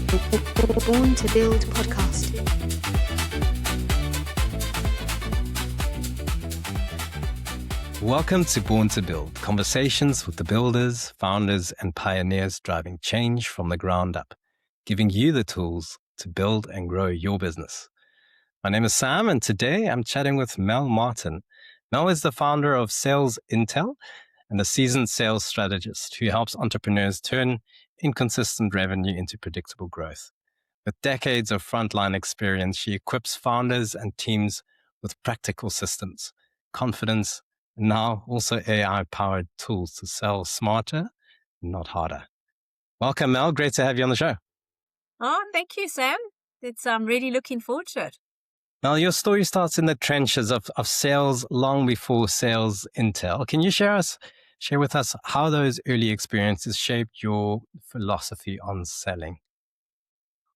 Born to Build podcast. Welcome to Born to Build, conversations with the builders, founders, and pioneers driving change from the ground up, giving you the tools to build and grow your business. My name is Sam, and today I'm chatting with Mel Martin. Mel is the founder of Sales Intel and a seasoned sales strategist who helps entrepreneurs turn inconsistent revenue into predictable growth. With decades of frontline experience, she equips founders and teams with practical systems, confidence, and now also AI-powered tools to sell smarter, not harder. Welcome, Mel. Great to have you on the show. Oh, thank you, Sam. I'm really looking forward to it. Mel, your story starts in the trenches of sales long before Sales Intel. Can you share with us how those early experiences shaped your philosophy on selling?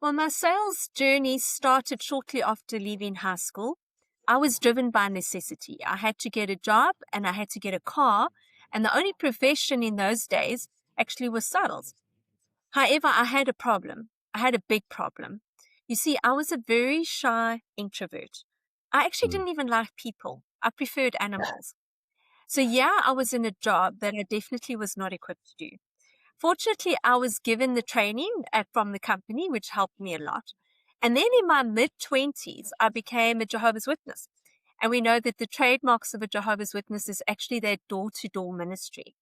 Well, my sales journey started shortly after leaving high school. I was driven by necessity. I had to get a job and I had to get a car, and the only profession in those days actually was sales. However, I had a problem. I had a big problem. You see, I was a very shy introvert. I actually didn't even like people. I preferred animals. So yeah, I was in a job that I definitely was not equipped to do. Fortunately, I was given the training from the company, which helped me a lot. And then in my mid-20s, I became a Jehovah's Witness. And we know that the trademarks of a Jehovah's Witness is actually their door-to-door ministry.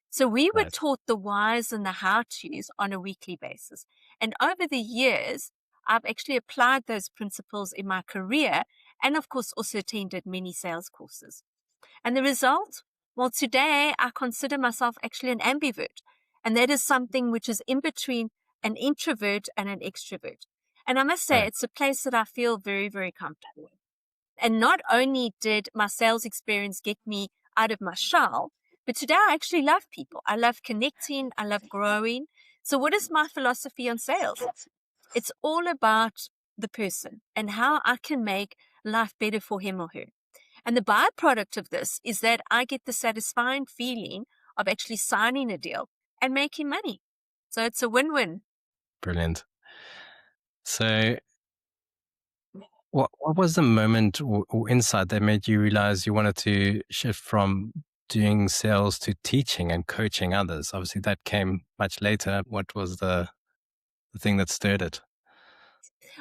So we were taught the whys and the how-tos on a weekly basis. And over the years, I've actually applied those principles in my career and, of course, also attended many sales courses. And the result? Well, today I consider myself actually an ambivert. And that is something which is in between an introvert and an extrovert. And I must say, it's a place that I feel very, very comfortable with. And not only did my sales experience get me out of my shell, but today I actually love people. I love connecting. I love growing. So what is my philosophy on sales? It's all about the person and how I can make life better for him or her. And the byproduct of this is that I get the satisfying feeling of actually signing a deal and making money. So it's a win-win. Brilliant. So what was the moment or insight that made you realize you wanted to shift from doing sales to teaching and coaching others? Obviously, that came much later. What was the thing that stirred it?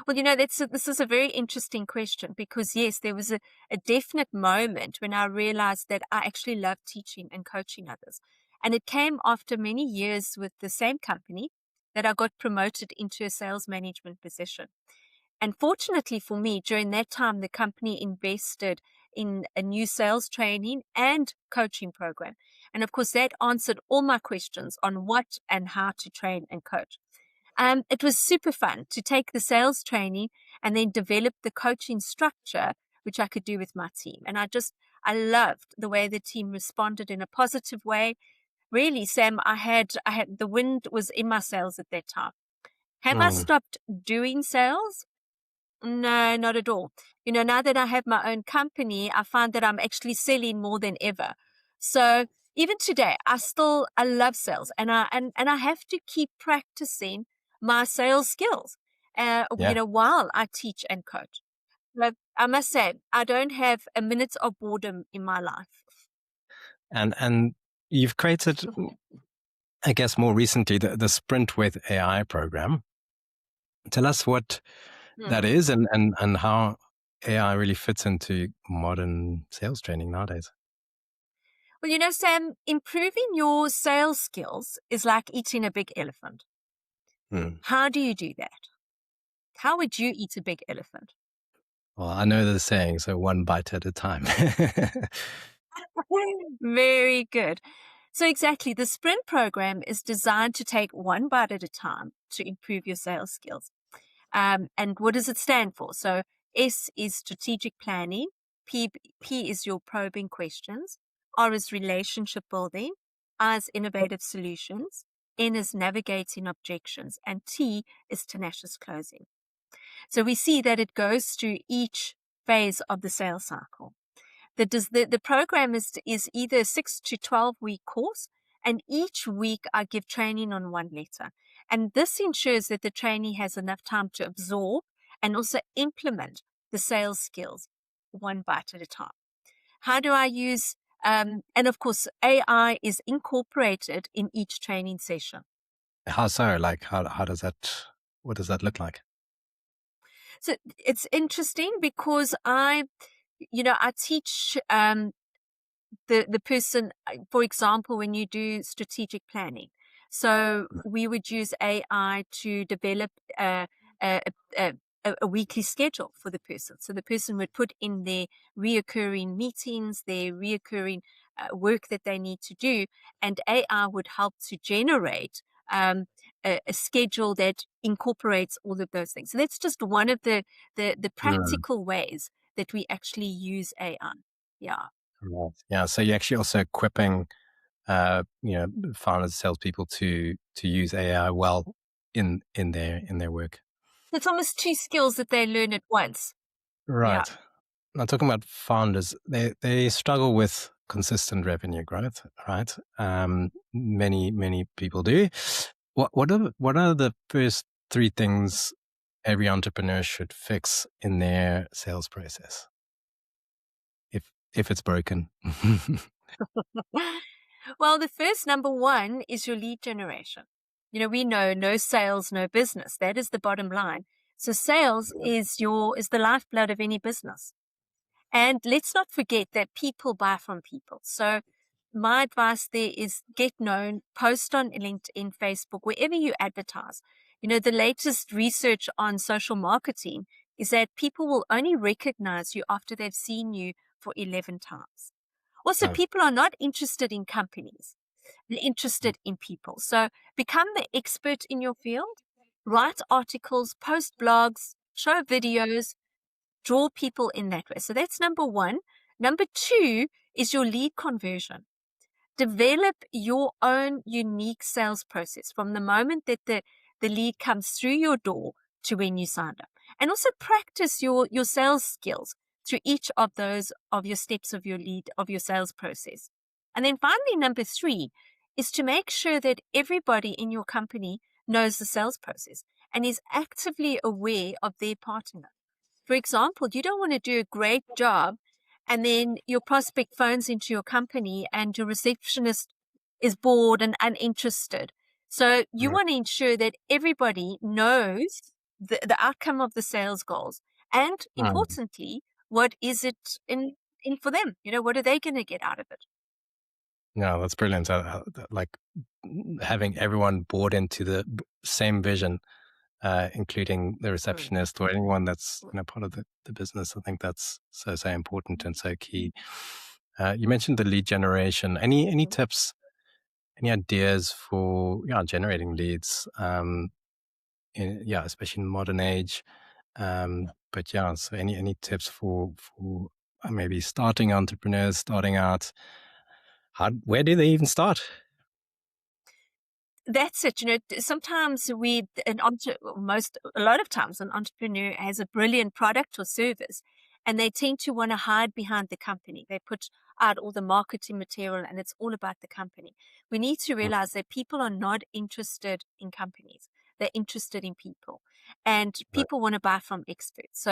Well, this is a very interesting question because, yes, there was a definite moment when I realized that I actually love teaching and coaching others. And it came after many years with the same company that I got promoted into a sales management position. And fortunately for me, during that time, the company invested in a new sales training and coaching program. And of course, that answered all my questions on what and how to train and coach. It was super fun to take the sales training and then develop the coaching structure, which I could do with my team. And I loved the way the team responded in a positive way. Really, Sam, I had the wind was in my sails at that time. Have I stopped doing sales? No, not at all. Now that I have my own company, I find that I'm actually selling more than ever. So even today, I love sales, and I have to keep practicing my sales skills, while I teach and coach. But I must say, I don't have a minute of boredom in my life. And you've created, I guess, more recently, the Sprint with AI program. Tell us what that is and how AI really fits into modern sales training nowadays. Well, Sam, improving your sales skills is like eating a big elephant. How do you do that? How would you eat a big elephant? Well, I know the saying, so one bite at a time. Very good. So exactly, the Sprint program is designed to take one bite at a time to improve your sales skills. And what does it stand for? So S is strategic planning, P is your probing questions, R is relationship building, I is innovative solutions, N is navigating objections, and T is tenacious closing. So we see that it goes through each phase of the sales cycle. The program is either a 6 to 12 week course, And each week I give training on one letter. And this ensures that the trainee has enough time to absorb and also implement the sales skills one bite at a time. How do I use, and of course, AI is incorporated in each training session. How so? Like, how does that, what does that look like? So it's interesting because I teach the person, for example, when you do strategic planning. So we would use AI to develop a, a, a weekly schedule for the person. So the person would put in their reoccurring meetings, their reoccurring work that they need to do, and AI would help to generate a schedule that incorporates all of those things. So that's just one of the Mm. practical ways that we actually use AI. Yeah. Right. Yeah. So you're actually also equipping, founders, salespeople to use AI well in their work. It's almost two skills that they learn at once. Yeah. Right. Now, talking about founders, they struggle with consistent revenue growth, right? Many people do. What are the first three things every entrepreneur should fix in their sales process if it's broken? Well, the first number one is your lead generation. We know no sales, no business. That is the bottom line. So sales is the lifeblood of any business. And let's not forget that people buy from people. So my advice there is get known, post on LinkedIn, Facebook, wherever you advertise. The latest research on social marketing is that people will only recognize you after they've seen you for 11 times. Also, Oh, people are not interested in companies. They're interested in people. So become the expert in your field, write articles, post blogs, show videos, draw people in that way. So that's number one. Number two is your lead conversion. Develop your own unique sales process from the moment that the lead comes through your door to when you signed up. And also practice your sales skills through each of those of your steps of your lead, of your sales process. And then finally, number three is to make sure that everybody in your company knows the sales process and is actively aware of their part in it. For example, you don't want to do a great job and then your prospect phones into your company and your receptionist is bored and uninterested. So you mm, want to ensure that everybody knows the outcome of the sales goals and mm. importantly, what is it in for them? What are they going to get out of it? No, that's brilliant. Like having everyone bought into the same vision, including the Mm. receptionist or anyone that's part of the business. I think that's so important and so key. You mentioned the lead generation. Any tips, any ideas for generating leads? Especially in the modern age. But yeah, so any tips for maybe starting entrepreneurs starting out? Where do they even start? That's it. Sometimes a lot of times an entrepreneur has a brilliant product or service and they tend to want to hide behind the company. They put out all the marketing material and it's all about the company. We need to Mm, realize that people are not interested in companies. They're interested in people and right. people want to buy from experts.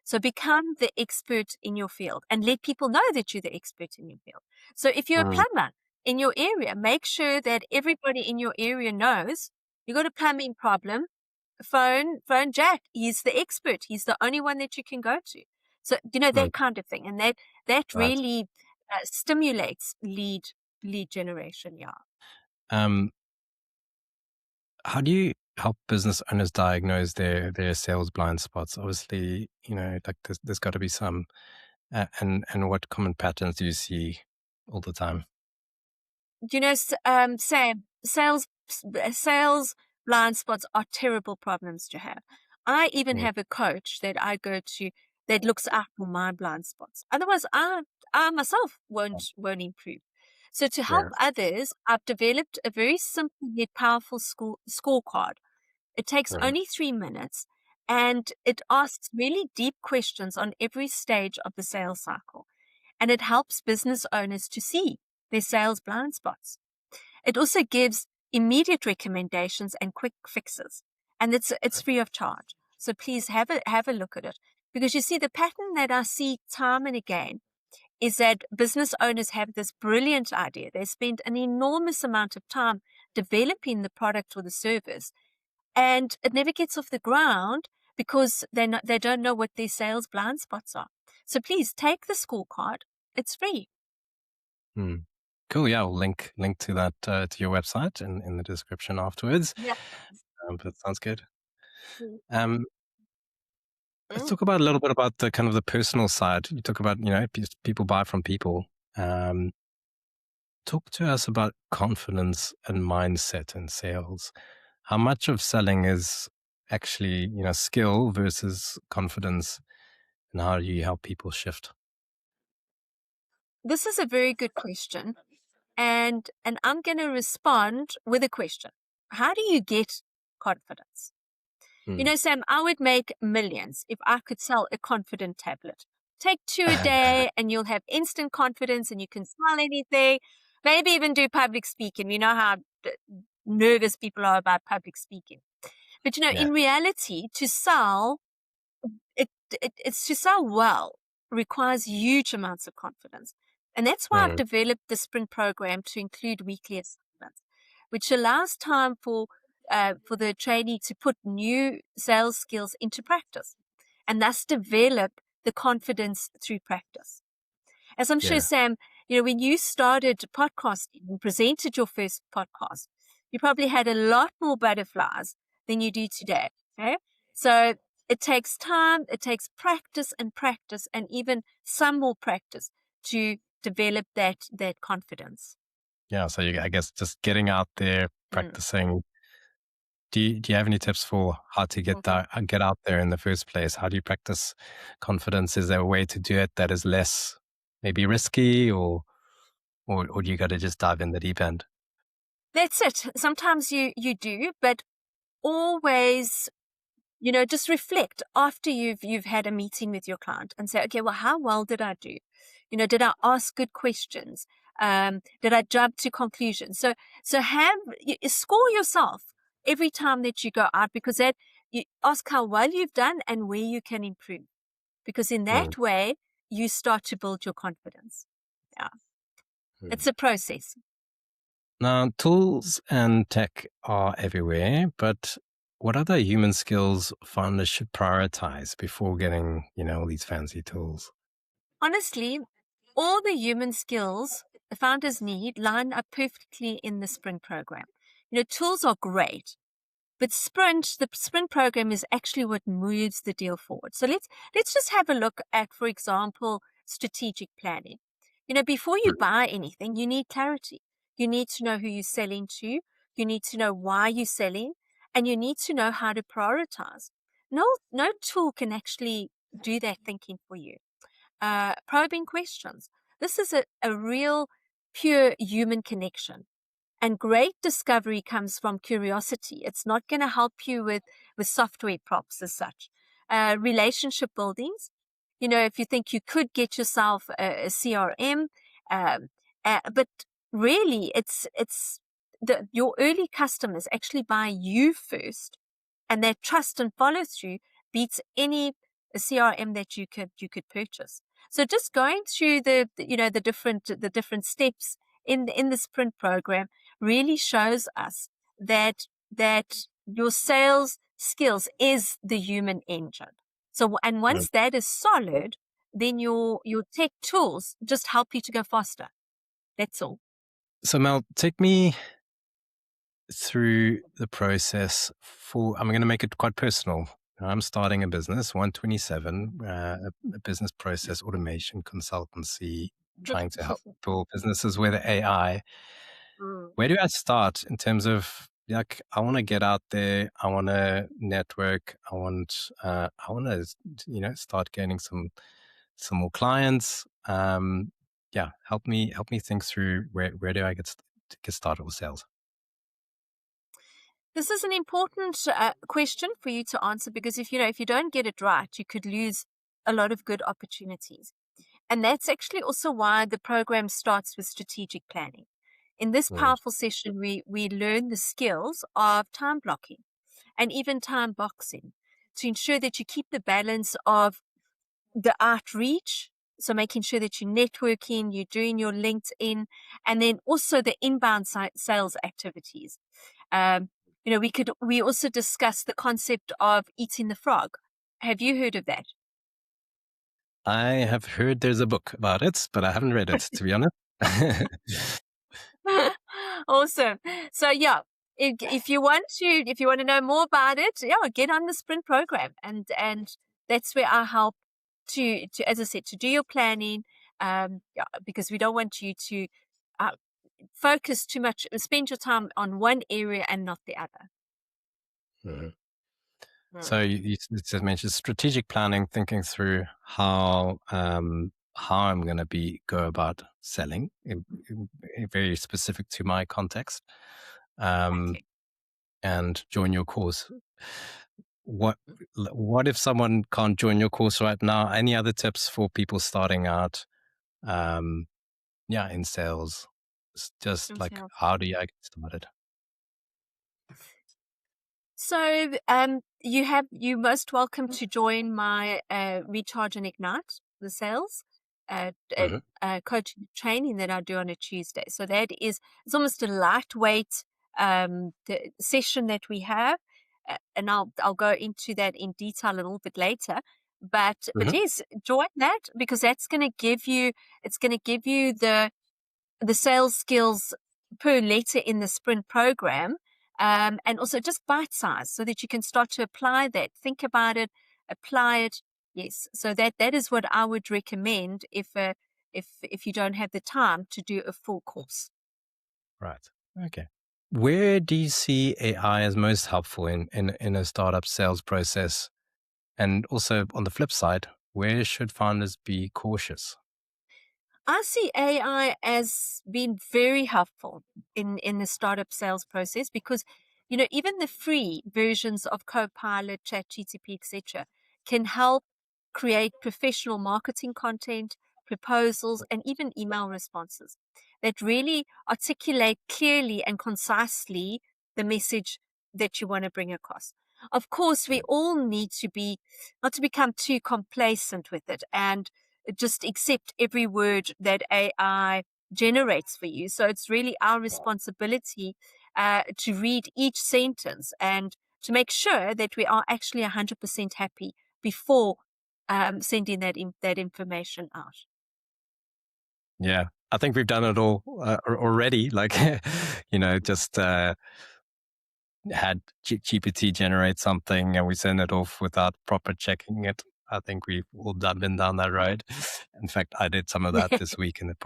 So become the expert in your field and let people know that you're the expert in your field. So if you're a Mm, plumber, in your area, make sure that everybody in your area knows you got a plumbing problem. Phone Jack. He's the expert. He's the only one that you can go to. So mm, that kind of thing, and that right. really stimulates lead generation. Yeah. Um, how do you help business owners diagnose their sales blind spots? Obviously, like there's got to be some. And what common patterns do you see all the time? Sam, sales blind spots are terrible problems to have. I even Mm, have a coach that I go to that looks out for my blind spots. Otherwise, I myself won't improve. So to help yeah. others, I've developed a very simple yet powerful scorecard. It takes Mm, only 3 minutes and it asks really deep questions on every stage of the sales cycle. And it helps business owners to see their sales blind spots. It also gives immediate recommendations and quick fixes, and it's free of charge. So please have a look at it, because you see the pattern that I see time and again is that business owners have this brilliant idea. They spend an enormous amount of time developing the product or the service, and it never gets off the ground because they don't know what their sales blind spots are. So please take the scorecard. It's free. Hmm. Cool. Yeah, I'll link to that to your website in the description afterwards. Yeah. But sounds good. Mm. Um, let's Mm. talk about a little bit about the kind of the personal side. You talk about people buy from people. Talk to us about confidence and mindset in sales. How much of selling is actually skill versus confidence, and how do you help people shift? This is a very good question. And I'm going to respond with a question. How do you get confidence? You Hmm. know, Sam, I would make millions if I could sell a confident tablet. Take 2 a day and you'll have instant confidence and you can smell anything. Maybe even do public speaking. We know how nervous people are about public speaking. But Yeah. in reality, to sell, it's to sell well requires huge amounts of confidence. And that's why I've Hmm. developed the sprint program to include weekly assignments, which allows time for the trainee to put new sales skills into practice and thus develop the confidence through practice. As I'm sure, Yeah. Sam, when you started podcasting and presented your first podcast, you probably had a lot more butterflies than you do today. Okay? So it takes time, it takes practice, and even some more practice to develop that confidence. Yeah. So I guess just getting out there, Mm. practicing. Do you have any tips for how to get out there in the first place? How do you practice confidence? Is there a way to do it that is less maybe risky, or do you got to just dive in the deep end? That's it. Sometimes you do, but always, just reflect after you've had a meeting with your client and say, okay, well, how well did I do? Did I ask good questions? Did I jump to conclusions? So score yourself every time that you go out, because that you ask how well you've done and where you can improve. Because in Hmm. that way, you start to build your confidence. Yeah, Hmm. it's a process. Now, tools and tech are everywhere, but what other human skills founders should prioritize before getting, all these fancy tools? Honestly, all the human skills the founders need line up perfectly in the sprint program. Tools are great, but the sprint program is actually what moves the deal forward. So let's just have a look at, for example, strategic planning. Before you Hmm. buy anything, you need clarity. You need to know who you're selling to. You need to know why you're selling, and you need to know how to prioritize. No tool can actually do that thinking for you. Probing questions. This is a real pure human connection. And great discovery comes from curiosity. It's not going to help you with software props as such. Relationship buildings. If you think you could get yourself a CRM, um, but really your early customers actually buy you first, and their trust and follow through beats any CRM that you could purchase. So just going through the different steps in the sprint program really shows us that your sales skills is the human engine. So, and Hmm. once that is solid, then your tech tools just help you to go faster. That's all. So, Mel, take me through the process I'm going to make it quite personal. I'm starting a business, 127, a business process automation consultancy, trying to help build businesses with AI. Mm. Where do I start in terms of like, I want to get out there, I want to network, I want to, start gaining some more clients. Yeah, help me think through where do I get started with sales? This is an important question for you to answer, because if you don't get it right, you could lose a lot of good opportunities. And that's actually also why the program starts with strategic planning. In this Mm. powerful session, we learn the skills of time blocking and even time boxing to ensure that you keep the balance of the outreach. So making sure that you're networking, you're doing your LinkedIn, and then also the inbound sales activities. Um, we also discuss the concept of eating the frog. Have you heard of that? I have heard there's a book about it, but I haven't read it, to be honest. Awesome. So yeah, if you want to know more about it, yeah, get on the sprint program, and that's where I help to as I said, to do your planning. Yeah, because we don't want you to uh, focus too much, spend your time on one area and not the other. Mhm. Mm. So you just mentioned strategic planning, thinking through how I'm going to go about selling, very specific to my context, um, Exactly. and join your course. What what if someone can't join your course right now? Any other tips for people starting out? Yeah, in sales, just like Okay. how do you get started? So you most welcome to join my Recharge and Ignite the sales Hmm. coaching training that I do on a Tuesday. So it's almost a lightweight session that we have, and I'll go into that in detail a little bit later. But Hmm. yes, join that because that's going to give you the sales skills per letter in the sprint program, and also just bite size so that you can start to apply that, think about it, apply it. Yes, so that is what I would recommend if you don't have the time to do a full course. Right. Okay. Where do you see AI as most helpful in a startup sales process? And also on the flip side, where should founders be cautious? I see AI as being very helpful in the startup sales process because, even the free versions of Copilot, ChatGTP, etc., can help create professional marketing content, proposals, and even email responses that really articulate clearly and concisely the message that you want to bring across. Of course, we all need to be not to become too complacent with it and just accept every word that AI generates for you. So it's really our responsibility to read each sentence and to make sure that we are actually 100% happy before sending that information out. Yeah, I think we've done it all already. Like, just had GPT generate something and we send it off without proper checking it. I think we've all been down that road. In fact, I did some of that this week, and it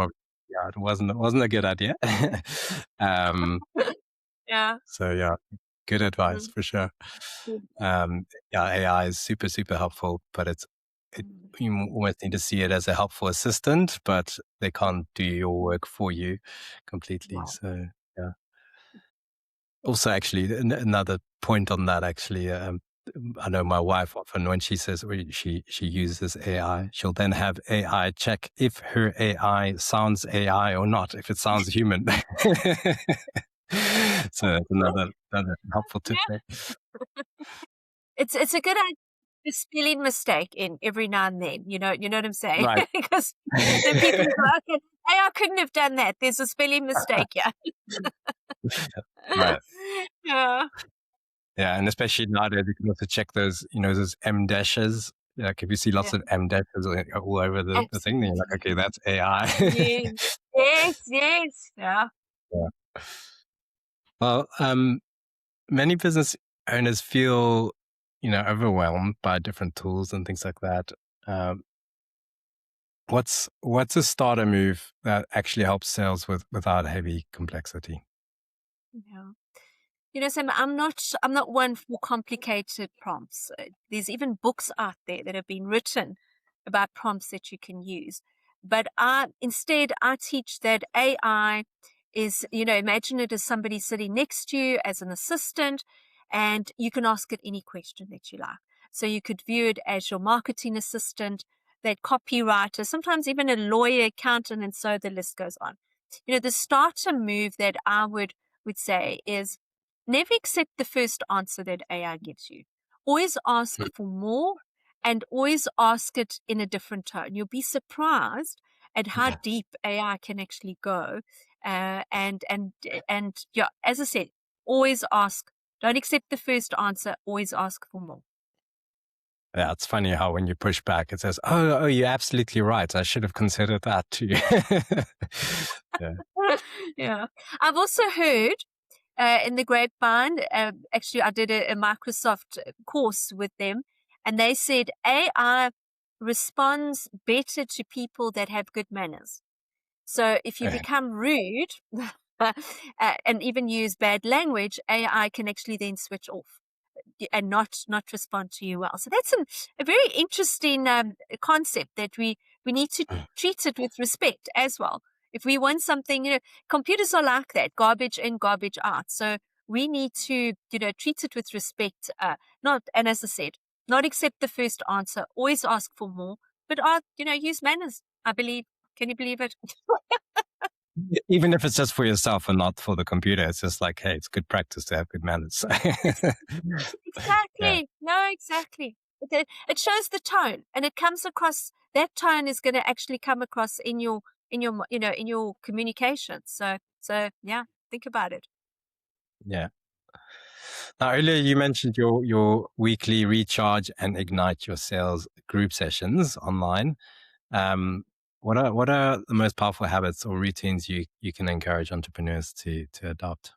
wasn't a good idea. um, Yeah. so yeah, good advice Mm. for sure. Mm. Yeah, AI is super super helpful, but it you almost need to see it as a helpful assistant, but they can't do your work for you completely. Wow. So yeah. Also, actually, another point on that, actually, I know my wife often when she says she uses AI, she'll then have AI check if her AI sounds AI or not, if it sounds human. So that's another helpful tip Yeah. there. It's a good idea. A spelling mistake in every now and then, you know what I'm saying? Right. Because then people go, okay, hey, I couldn't have done that. There's a spelling mistake, yeah. Right. Yeah. Yeah, and especially nowadays, you can also check those M dashes. Like if you see lots Yeah. of M dashes all over the thing, then you're like, Absolutely. okay, that's AI. Yes. Yes, yes. Yeah. Yeah. Well, many business owners feel, overwhelmed by different tools and things like that. Um, what's a starter move that actually helps sales without heavy complexity? Yeah. Sam, I'm not one for complicated prompts. There's even books out there that have been written about prompts that you can use. But I teach that AI is, imagine it as somebody sitting next to you as an assistant, and you can ask it any question that you like. So you could view it as your marketing assistant, that copywriter, sometimes even a lawyer, accountant, and so the list goes on. the starter move that I would say is never accept the first answer that AI gives you. Always ask for more and always ask it in a different tone. You'll be surprised at how Yeah. deep AI can actually go. And yeah, as I said, always ask. Don't accept the first answer. Always ask for more. Yeah, it's funny how when you push back, it says, "Oh, you're absolutely right. I should have considered that too." Yeah. Yeah. I've also heard in the grapevine, actually, I did a Microsoft course with them, and they said AI responds better to people that have good manners. So if you Okay. become rude and even use bad language, AI can actually then switch off and not respond to you well. So that's a very interesting concept that we need to treat it with respect as well. If we want something, computers are like that, garbage in, garbage out. So we need to, treat it with respect. Not, and as I said, not accept the first answer. Always ask for more, but use manners. I believe. Can you believe it? Even if it's just for yourself and not for the computer, it's just like, hey, it's good practice to have good manners. Yeah. Exactly. No, exactly. It shows the tone, and it comes across. That tone is going to actually come across in your communication. So yeah, think about it. Yeah. Now, earlier you mentioned your weekly recharge and ignite your sales group sessions online. Um, what are the most powerful habits or routines you can encourage entrepreneurs to adopt?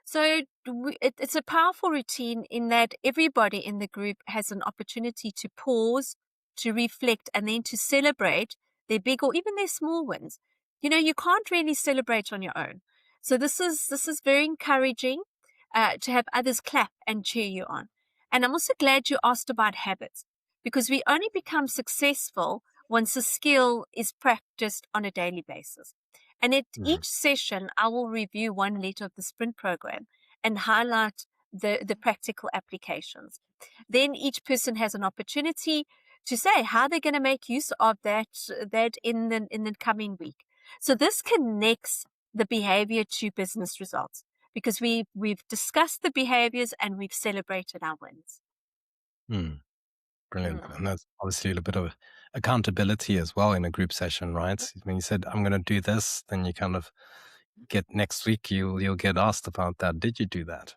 So it's a powerful routine in that everybody in the group has an opportunity to pause, to reflect, and then to celebrate their big or even their small wins. You can't really celebrate on your own. So this is very encouraging to have others clap and cheer you on. And I'm also glad you asked about habits because we only become successful once a skill is practiced on a daily basis. And at Mhm. each session, I will review one letter of the sprint program and highlight the practical applications. Then each person has an opportunity to say how they're going to make use of that in the coming week. So this connects the behavior to business results because we've discussed the behaviors and we've celebrated our wins. Mm, brilliant. Mm. And that's obviously a little bit of accountability as well in a group session, right? When you said, I'm going to do this, then you kind of get next week, you'll get asked about that. Did you do that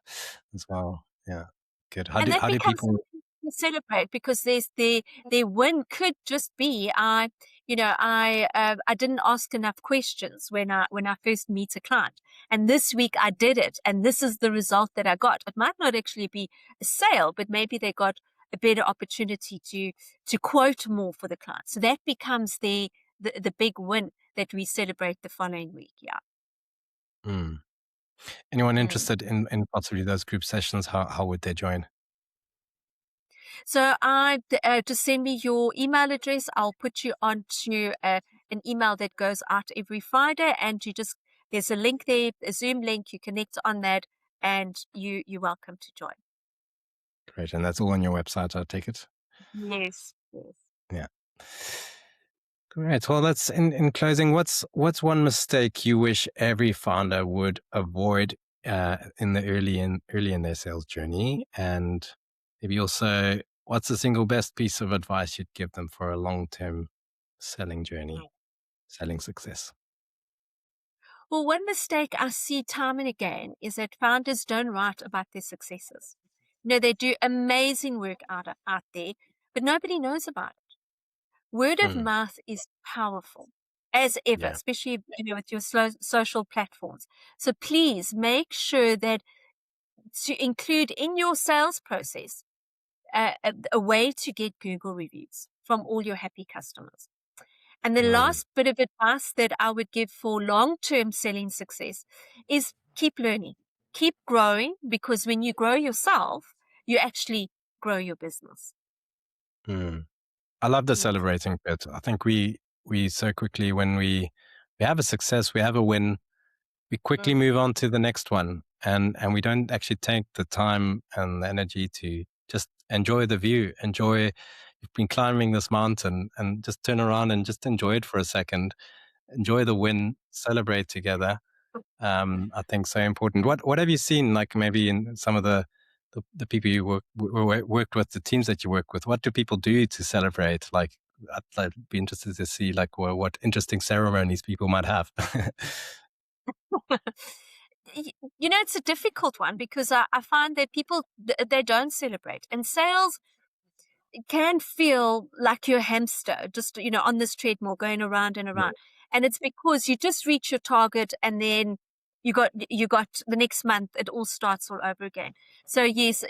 as well? Yeah. Good. How And do, that how do becomes people, something to celebrate because their win could just be I didn't ask enough questions when I first meet a client, and this week I did it, and this is the result that I got. It might not actually be a sale, but maybe they got a better opportunity to quote more for the client. So that becomes the big win that we celebrate the following week. Yeah. mm, anyone Mm. interested in possibly those group sessions, how would they join? So just send me your email address. I'll put you onto an email that goes out every Friday, and there's a link there, a Zoom link. You connect on that, and you're welcome to join. Great. And that's all on your website, I take it? Yes. Yes. Yeah. Great. Well, that's in closing. What's one mistake you wish every founder would avoid in the early in their sales journey, and maybe also what's the single best piece of advice you'd give them for a long-term selling journey, selling success? Well, one mistake I see time and again is that founders don't write about their successes. They do amazing work out there, but nobody knows about it. Word of Mm, mouth is powerful as ever, yeah. especially with your social platforms. So please make sure that to include in your sales process a way to get Google reviews from all your happy customers. And the Mm, last bit of advice that I would give for long-term selling success is keep learning, keep growing, because when you grow yourself, you actually grow your business. mm. I love the Mm. celebrating bit. I think we so quickly when we have a success, we have a win, we quickly Mm. move on to the next one, and we don't actually take the time and the energy to just enjoy the view, enjoy you've been climbing this mountain, and just turn around and just enjoy it for a second, enjoy the win, celebrate together. I think so important. What have you seen, like maybe in some of the people you worked with, the teams that you work with? What do people do to celebrate? Like, I'd be interested to see like what interesting ceremonies people might have. It's a difficult one because I find that people they don't celebrate, and sales can feel like you're a hamster, just on this treadmill going around and around. And it's because you just reach your target, and then you got the next month it all starts all over again. So yes,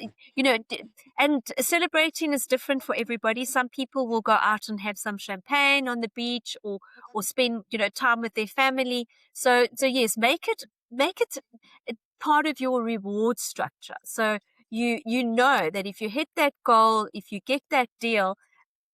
and celebrating is different for everybody. Some people will go out and have some champagne on the beach, or spend time with their family. So yes, make it part of your reward structure. So you know that if you hit that goal, if you get that deal,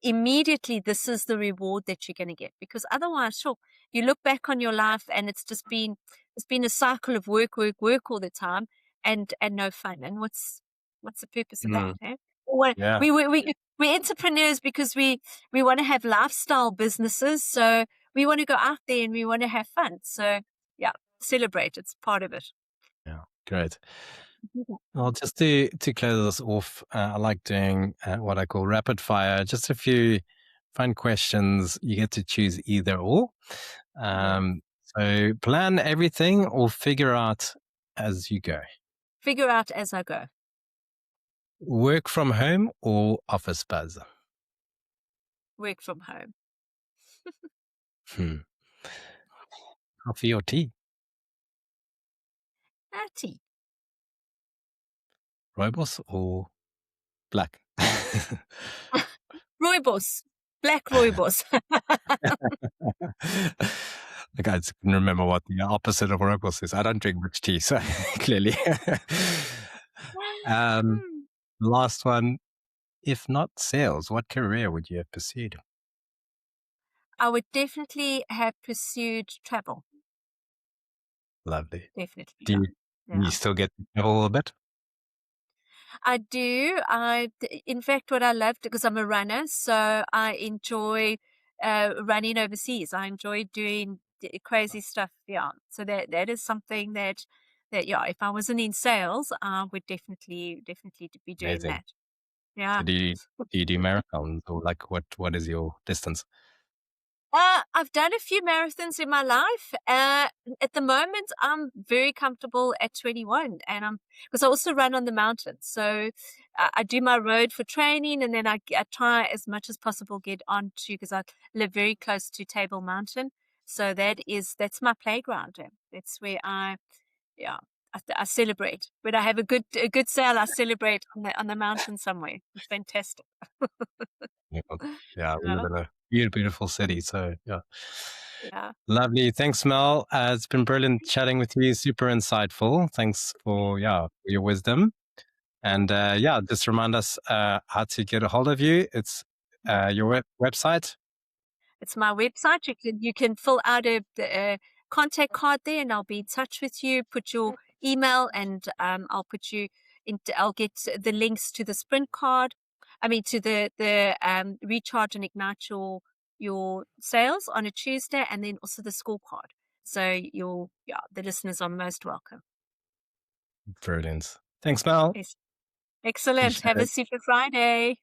immediately this is the reward that you're going to get. Because otherwise, sure, you look back on your life and it's been a cycle of work, work, work all the time, and no fun. And what's the purpose of that? Mm, Eh? Or yeah, we're entrepreneurs because we want to have lifestyle businesses. So we want to go out there and we want to have fun. So yeah, celebrate. It's part of it. yeah, great. Well, just to close us off, I like doing what I call rapid fire. Just a few fun questions. You get to choose either or. Yeah. So plan everything or figure out as you go. Figure out as I go. Work from home or office buzz? Work from home. Hmm. Coffee or tea? Tea. Rooibos or black? Rooibos. Black rooibos. Like I just couldn't remember what the opposite of rooibos is. I don't drink much tea, so clearly. um, last one. If not sales, what career would you have pursued? I would definitely have pursued travel. Lovely. Definitely, Do yeah. you Yeah. still get to travel a bit? I do. In fact, what I love, because I'm a runner, so I enjoy running overseas. I enjoy doing crazy stuff. Yeah. So that is something that yeah, if I wasn't in sales, I would definitely be doing Amazing. that. Yeah. So do you do marathons or like what is your distance? I've done a few marathons in my life. At the moment, I'm very comfortable at 21, and because I also run on the mountains. So I do my road for training, and then I try as much as possible get onto, because I live very close to Table Mountain. So that's my playground. That's where yeah, I celebrate. When I have a good sale, I celebrate on the mountain somewhere. It's fantastic. Yeah, yeah, we live Yeah, in a beautiful city, so yeah. yeah. Lovely. Thanks, Mel. It's been brilliant chatting with you. Super insightful. Thanks for for your wisdom. And just remind us how to get a hold of you. It's your website. It's my website. You can fill out a contact card there, and I'll be in touch with you. Put your email, and I'll put you in. I'll get the links to the sprint card. I mean, to the recharge and ignite your sales on a Tuesday, and then also the scorecard. So the listeners are most welcome. Brilliant. Thanks, Mel. Yes. Excellent. Appreciate Have a it. super Friday.